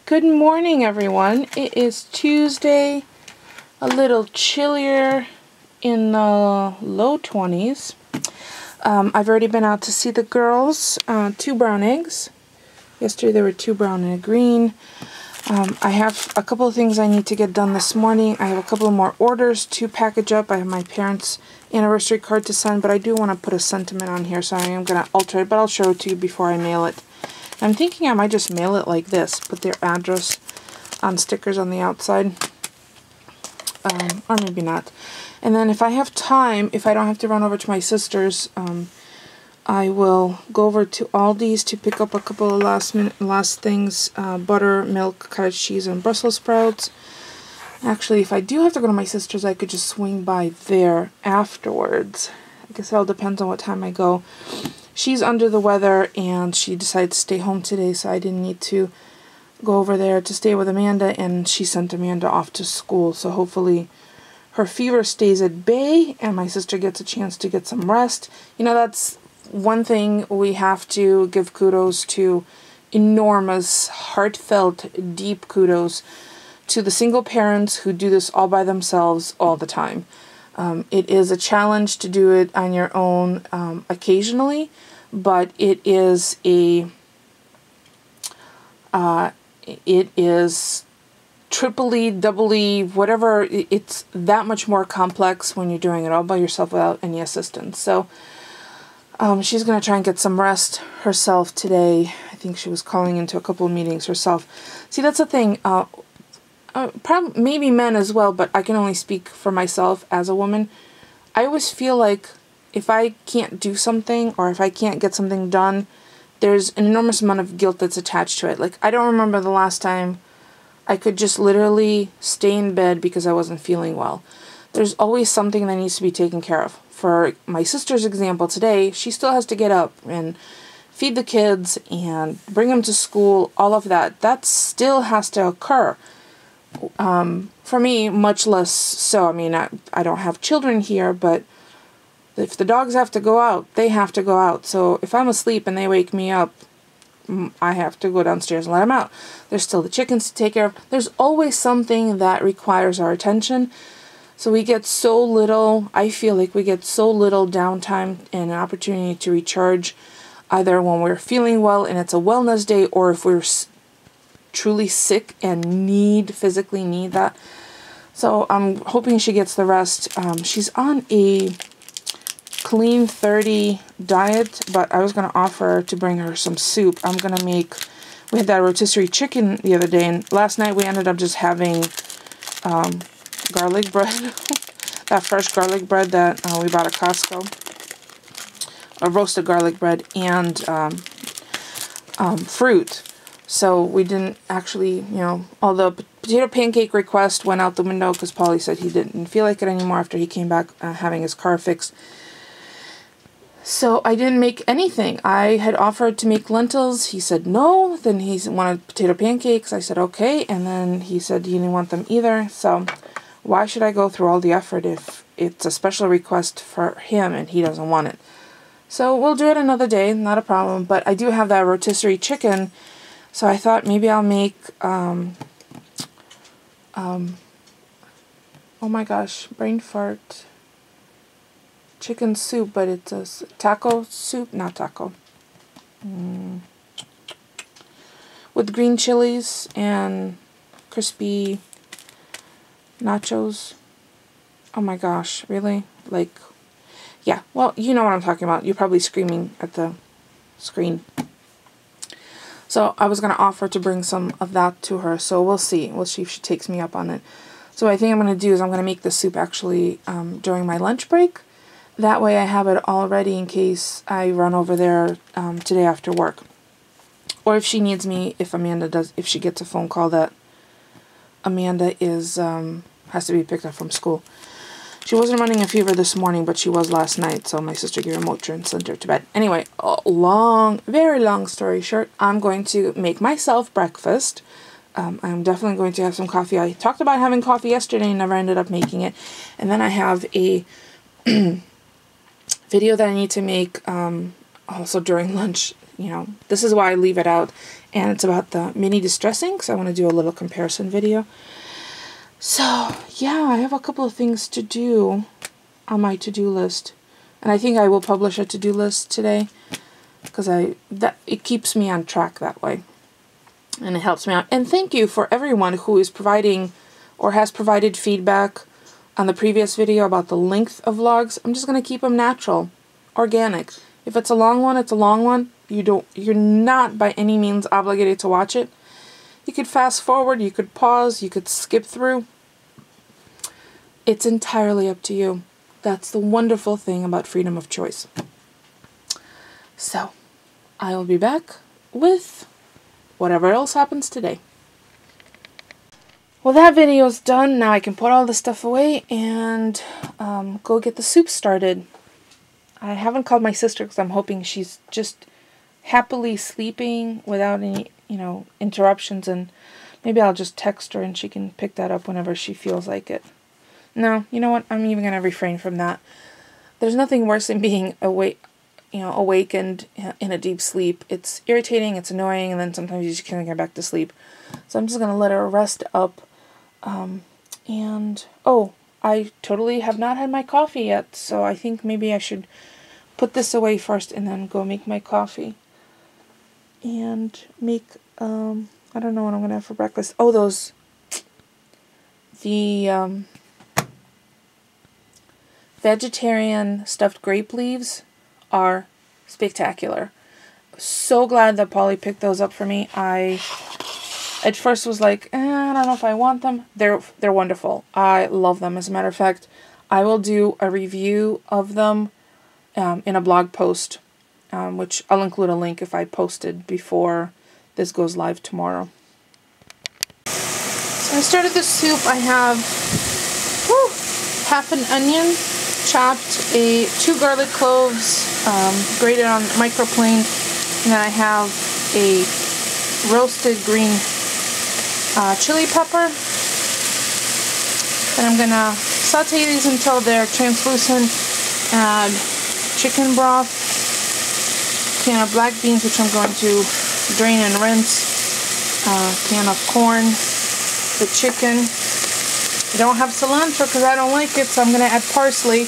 Good morning, everyone. It is Tuesday, a little chillier in the low 20s. I've already been out to see the girls, 2 brown eggs. Yesterday there were 2 brown and a green. I have a couple of things I need to get done this morning. I have a couple of more orders to package up. I have my parents' anniversary card to send, but I do want to put a sentiment on here, so I am going to alter it, but I'll show it to you before I mail it. I'm thinking I might just mail it like this, put their address on stickers on the outside, or maybe not. And then if I have time, if I don't have to run over to my sister's, I will go over to Aldi's to pick up a couple of last things, butter, milk, cottage cheese, and Brussels sprouts. Actually, if I do have to go to my sister's, I could just swing by there afterwards. I guess it all depends on what time I go. She's under the weather, and she decided to stay home today, so I didn't need to go over there to stay with Amanda, and she sent Amanda off to school, so hopefully her fever stays at bay, and my sister gets a chance to get some rest. You know, that's one thing we have to give kudos to, enormous, heartfelt, deep kudos to the single parents who do this all by themselves all the time. It is a challenge to do it on your own occasionally, but it is triply, doubly, whatever. It's that much more complex when you're doing it all by yourself without any assistance. So she's going to try and get some rest herself today. I think she was calling into a couple of meetings herself. See, that's the thing. Probably maybe men as well, but I can only speak for myself as a woman. I always feel like if I can't do something or if I can't get something done, there's an enormous amount of guilt that's attached to it. Like, I don't remember the last time I could just literally stay in bed because I wasn't feeling well. There's always something that needs to be taken care of. For my sister's example today, she still has to get up and feed the kids and bring them to school, all of that. That still has to occur. For me, much less so. I mean, I don't have children here, but if the dogs have to go out, they have to go out. So if I'm asleep and they wake me up, I have to go downstairs and let them out. There's still the chickens to take care of. There's always something that requires our attention. So we get so little, I feel like we get so little downtime and an opportunity to recharge, either when we're feeling well and it's a wellness day, or if we're truly sick and physically need that. So I'm hoping she gets the rest. She's on a clean 30 diet, but I was going to offer to bring her some soup. I'm going to make, we had that rotisserie chicken the other day, and last night we ended up just having garlic bread, that fresh garlic bread that we bought at Costco, a roasted garlic bread, and fruit. So we didn't actually, you know, all the potato pancake request went out the window because Paulie said he didn't feel like it anymore after he came back having his car fixed. So I didn't make anything. I had offered to make lentils. He said no. Then he wanted potato pancakes. I said okay. And then he said he didn't want them either. So why should I go through all the effort if it's a special request for him and he doesn't want it? So we'll do it another day. Not a problem. But I do have that rotisserie chicken. So I thought maybe I'll make, oh my gosh, brain fart, chicken soup, but it's a taco soup, not taco, with green chilies and crispy nachos. Oh my gosh, really? Like, yeah, well, you know what I'm talking about. You're probably screaming at the screen. So I was going to offer to bring some of that to her. So we'll see. We'll see if she takes me up on it. So what I think I'm going to do is I'm going to make the soup actually during my lunch break. That way I have it all ready in case I run over there today after work. Or if she needs me, if she gets a phone call that Amanda has to be picked up from school. She wasn't running a fever this morning, but she was last night, so my sister gave her Motrin and sent her to bed. Anyway, very long story short, I'm going to make myself breakfast. I'm definitely going to have some coffee. I talked about having coffee yesterday and never ended up making it. And then I have a video that I need to make also during lunch. you know, this is why I leave it out. And it's about the mini distressing, so I want to do a little comparison video. So, yeah, I have a couple of things to do on my to-do list. And I think I will publish a to-do list today, because it keeps me on track that way. And it helps me out. And thank you for everyone who is providing or has provided feedback on the previous video about the length of vlogs. I'm just going to keep them natural, organic. If it's a long one, it's a long one. You're not by any means obligated to watch it. You could fast forward, you could pause, you could skip through. It's entirely up to you. That's the wonderful thing about freedom of choice. So, I will be back with whatever else happens today. Well, that video's done. Now I can put all this stuff away and go get the soup started. I haven't called my sister because I'm hoping she's just happily sleeping without any, you know, interruptions, and maybe I'll just text her and she can pick that up whenever she feels like it. No, you know what? I'm even going to refrain from that. There's nothing worse than being awakened in a deep sleep. It's irritating, it's annoying, and then sometimes you just can't get back to sleep. So I'm just going to let her rest up. Oh, I totally have not had my coffee yet, so I think maybe I should put this away first and then go make my coffee. And make, I don't know what I'm going to have for breakfast. Oh, the vegetarian stuffed grape leaves are spectacular. So glad that Polly picked those up for me. I at first was like, I don't know if I want them. They're wonderful. I love them. As a matter of fact, I will do a review of them in a blog post, which I'll include a link if I posted before this goes live tomorrow. So I started the soup. I have half an onion chopped, 2 garlic cloves grated on microplane, and then I have a roasted green chili pepper. Then I'm gonna saute these until they're translucent. Add chicken broth, can of black beans, which I'm going to drain and rinse, can of corn, the chicken. I don't have cilantro because I don't like it, so I'm going to add parsley.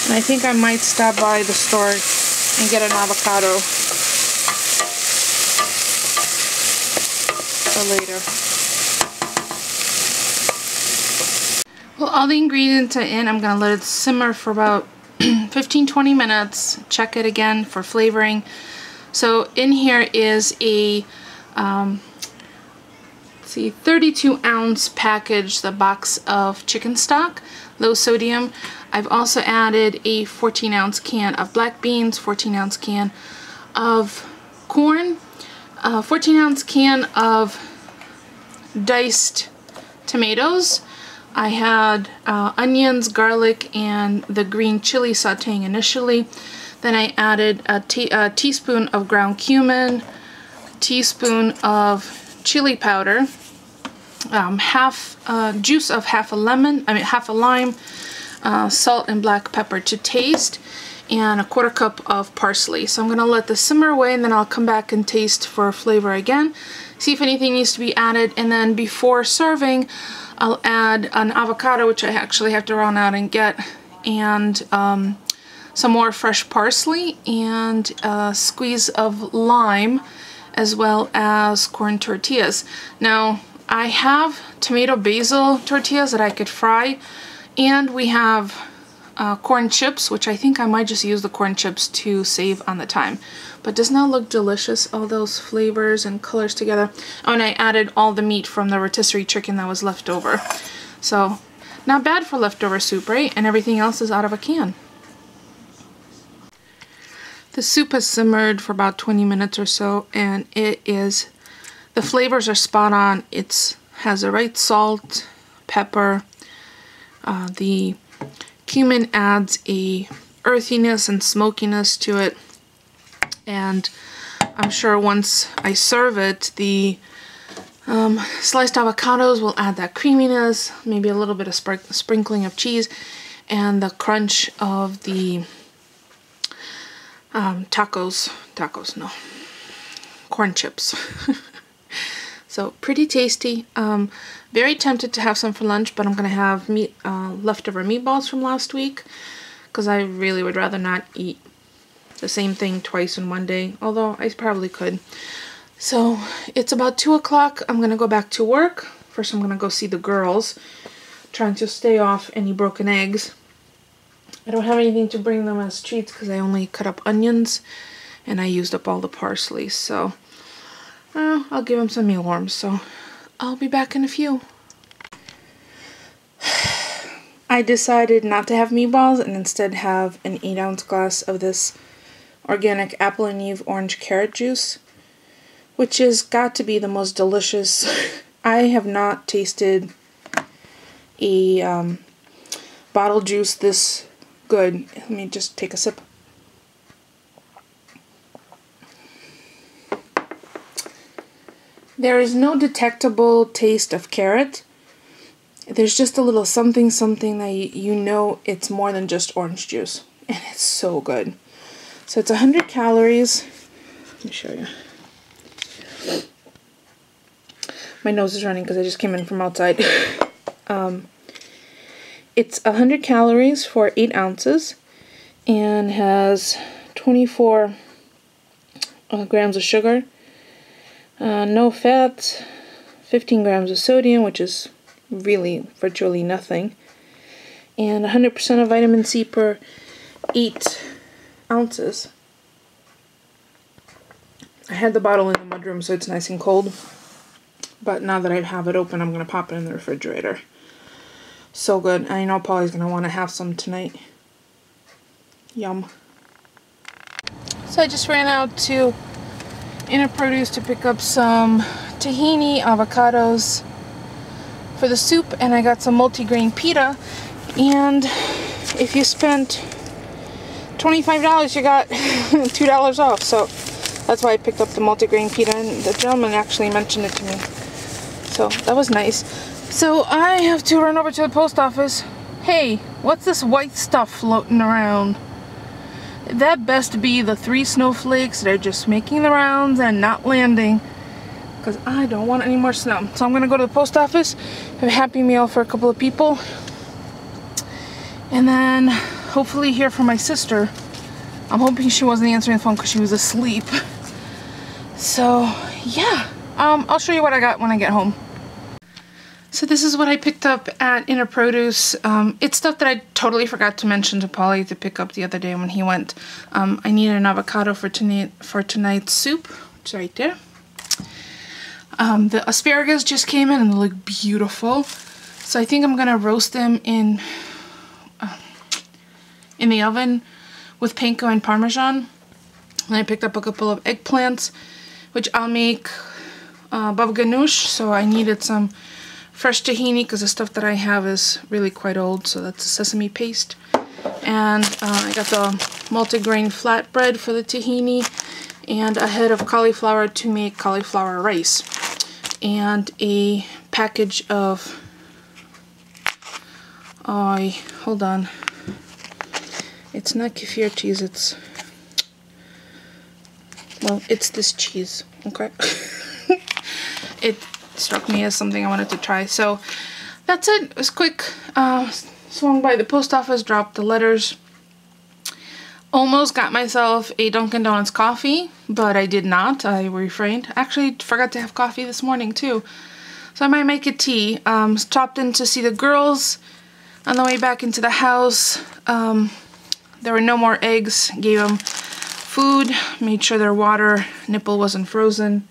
And I think I might stop by the store and get an avocado for later. Well, all the ingredients are in. I'm going to let it simmer for about 15-20 minutes. Check it again for flavoring. So in here is a 32-ounce package, the box of chicken stock, low sodium. I've also added a 14-ounce can of black beans, 14-ounce can of corn, 14-ounce can of diced tomatoes. I had onions, garlic, and the green chili sauteing initially. Then I added a teaspoon of ground cumin, a teaspoon of chili powder, juice of half a lime, salt and black pepper to taste, and a 1/4 cup of parsley. So I'm going to let this simmer away, and then I'll come back and taste for flavor again, see if anything needs to be added, and then before serving I'll add an avocado, which I actually have to run out and get, and some more fresh parsley, and a squeeze of lime, as well as corn tortillas. Now, I have tomato basil tortillas that I could fry, and we have corn chips, which I think I might just use the corn chips to save on the time. But doesn't that look delicious, all those flavors and colors together? Oh, and I added all the meat from the rotisserie chicken that was left over. So, not bad for leftover soup, right? And everything else is out of a can. The soup has simmered for about 20 minutes or so, and the flavors are spot on. It has the right salt, pepper. The cumin adds a earthiness and smokiness to it, and I'm sure once I serve it, the sliced avocados will add that creaminess, maybe a little bit of sprinkling of cheese, and the crunch of the tacos, no, corn chips. So pretty tasty. Very tempted to have some for lunch, but I'm gonna have leftover meatballs from last week because I really would rather not eat the same thing twice in one day, although I probably could. So it's about 2 o'clock. I'm gonna go back to work. First I'm gonna go see the girls, trying to stay off any broken eggs. I don't have anything to bring them as treats because I only cut up onions and I used up all the parsley, so I'll give them some mealworms. So I'll be back in a few. I decided not to have meatballs and instead have an 8-ounce glass of this organic apple and Eve orange carrot juice, which has got to be the most delicious. I have not tasted a bottle juice this good. Let me just take a sip. There is no detectable taste of carrot. There's just a little something that you know it's more than just orange juice. And it's so good. So it's 100 calories. Let me show you. My nose is running because I just came in from outside. It's 100 calories for 8 ounces and has 24 grams of sugar, no fat, 15 grams of sodium, which is really virtually nothing, and 100% of vitamin C per 8 ounces. I had the bottle in the mudroom so it's nice and cold, but now that I have it open I'm going to pop it in the refrigerator. So good. I know Polly's going to want to have some tonight. Yum. So I just ran out to Inner Produce to pick up some tahini, avocados for the soup, and I got some multigrain pita. And if you spent $25, you got $2 off. So that's why I picked up the multigrain pita, and the gentleman actually mentioned it to me. So that was nice. So I have to run over to the post office. Hey, what's this white stuff floating around? That best be the 3 snowflakes that are just making the rounds and not landing, because I don't want any more snow. So I'm going to go to the post office, have a Happy Meal for a couple of people, and then hopefully hear from my sister. I'm hoping she wasn't answering the phone because she was asleep. So yeah, I'll show you what I got when I get home. So this is what I picked up at Inner Produce. It's stuff that I totally forgot to mention to Polly to pick up the other day when he went. I needed an avocado for tonight's soup, which is right there. The asparagus just came in and they look beautiful. So I think I'm gonna roast them in the oven with panko and parmesan. And I picked up a couple of eggplants, which I'll make baba ganoush. So I needed some fresh tahini because the stuff that I have is really quite old, so that's sesame paste. And I got the multigrain flatbread for the tahini, and a head of cauliflower to make cauliflower rice, and a package of hold on, it's not kefir cheese, it's this cheese, okay? It struck me as something I wanted to try. So that's it. It was quick. Swung by the post office, dropped the letters. Almost got myself a Dunkin' Donuts coffee, but I did not. I refrained. Actually forgot to have coffee this morning too. So I might make a tea. Stopped in to see the girls. On the way back into the house, there were no more eggs. Gave them food. Made sure their water nipple wasn't frozen.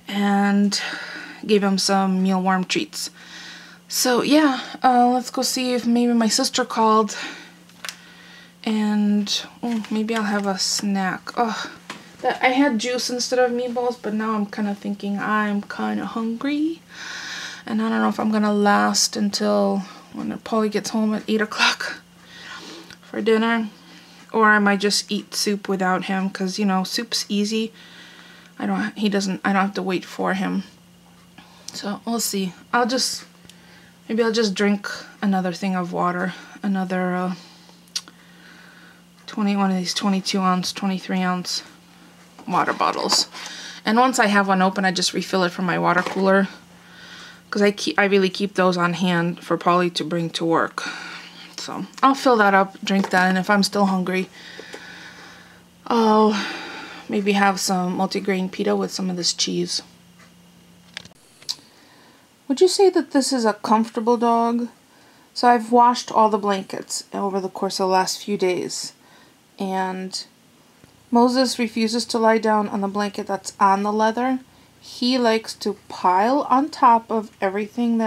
And gave him some mealworm treats. So yeah, let's go see if maybe my sister called, and maybe I'll have a snack. I had juice instead of meatballs, but now I'm kind of thinking I'm kind of hungry, and I don't know if I'm gonna last until when Polly gets home at 8 o'clock for dinner, or I might just eat soup without him, because you know, soup's easy. I don't have to wait for him. So we'll see. Maybe I'll just drink another thing of water, another 21 of these 22 ounce, 23 ounce water bottles. And once I have one open, I just refill it from my water cooler, because I really keep those on hand for Polly to bring to work. So I'll fill that up, drink that, and if I'm still hungry, I'll maybe have some multigrain pita with some of this cheese. Would you say that this is a comfortable dog? So I've washed all the blankets over the course of the last few days, and Moses refuses to lie down on the blanket that's on the leather. He likes to pile on top of everything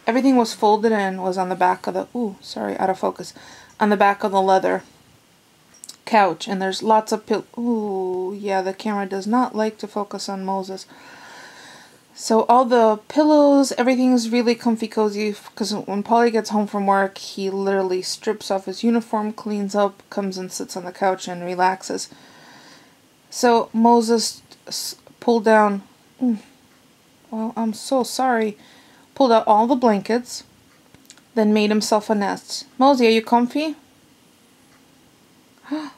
everything was folded in, was on the back of the, ooh, sorry, out of focus, on the back of the leather couch, and there's lots of ooh, yeah, the camera does not like to focus on Moses. So all the pillows, everything is really comfy cozy, because when Polly gets home from work, he literally strips off his uniform, cleans up, comes and sits on the couch and relaxes. So Moses pulled down, well, I'm so sorry, pulled out all the blankets, then made himself a nest. Mosey, are you comfy? I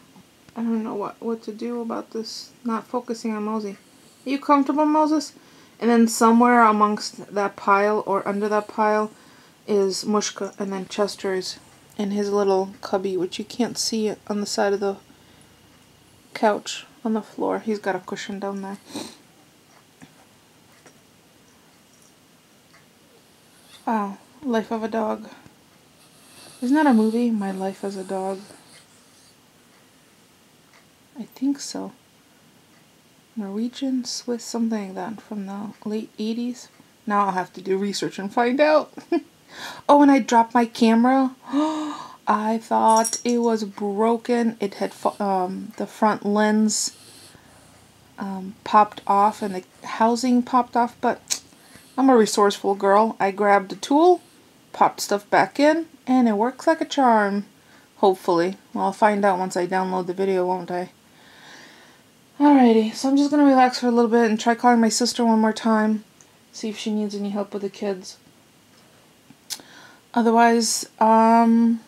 don't know what to do about this, not focusing on Mosey. Are you comfortable, Moses? And then somewhere amongst that pile, or under that pile, is Mushka, and then Chester's in his little cubby, which you can't see on the side of the couch on the floor. He's got a cushion down there. Wow, Life of a Dog. Isn't that a movie, My Life as a Dog? I think so. Norwegian, Swiss, something like that, from the late 80s. Now I'll have to do research and find out. Oh, and I dropped my camera. I thought it was broken. It had the front lens popped off and the housing popped off, but I'm a resourceful girl. I grabbed a tool, popped stuff back in, and it works like a charm. Hopefully. Well, I'll find out once I download the video, won't I? Alrighty, so I'm just going to relax for a little bit and try calling my sister one more time. See if she needs any help with the kids. Otherwise, oh,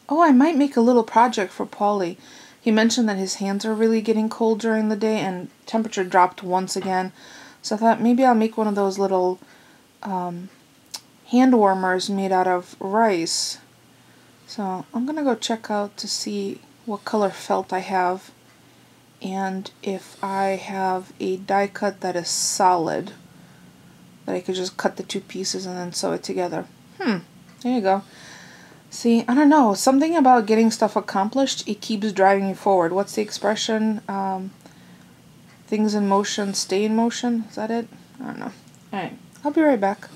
I might make a little project for Polly. He mentioned that his hands are really getting cold during the day and temperature dropped once again. So I thought maybe I'll make one of those little hand warmers made out of rice. So I'm going to go check out to see what color felt I have. And if I have a die cut that is solid, that I could just cut the two pieces and then sew it together. There you go. See, I don't know, something about getting stuff accomplished, it keeps driving you forward. What's the expression? Things in motion stay in motion? Is that it? I don't know. Alright, I'll be right back.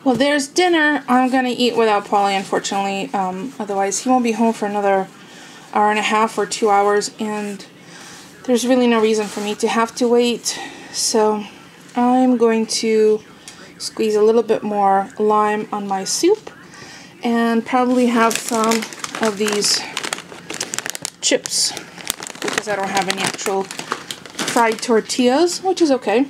Well, there's dinner. I'm going to eat without Polly, unfortunately. Otherwise, he won't be home for another hour and a half or 2 hours, and there's really no reason for me to have to wait. So I'm going to squeeze a little bit more lime on my soup and probably have some of these chips because I don't have any actual fried tortillas, which is okay.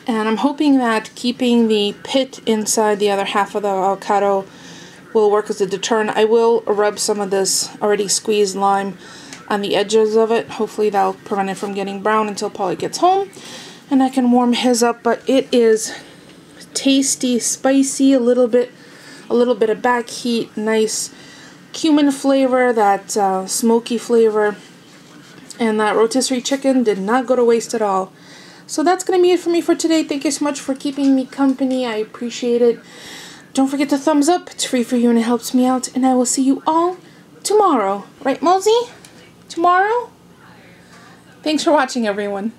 And I'm hoping that keeping the pit inside the other half of the avocado will work as a deterrent. I will rub some of this already squeezed lime on the edges of it. Hopefully that'll prevent it from getting brown until Polly gets home and I can warm his up. But it is tasty, spicy, a little bit of back heat, nice cumin flavor, that smoky flavor, and that rotisserie chicken did not go to waste at all. So that's going to be it for me for today. Thank you so much for keeping me company. I appreciate it. Don't forget to thumbs up. It's free for you and it helps me out. And I will see you all tomorrow. Right, Mosey? Tomorrow? Thanks for watching, everyone.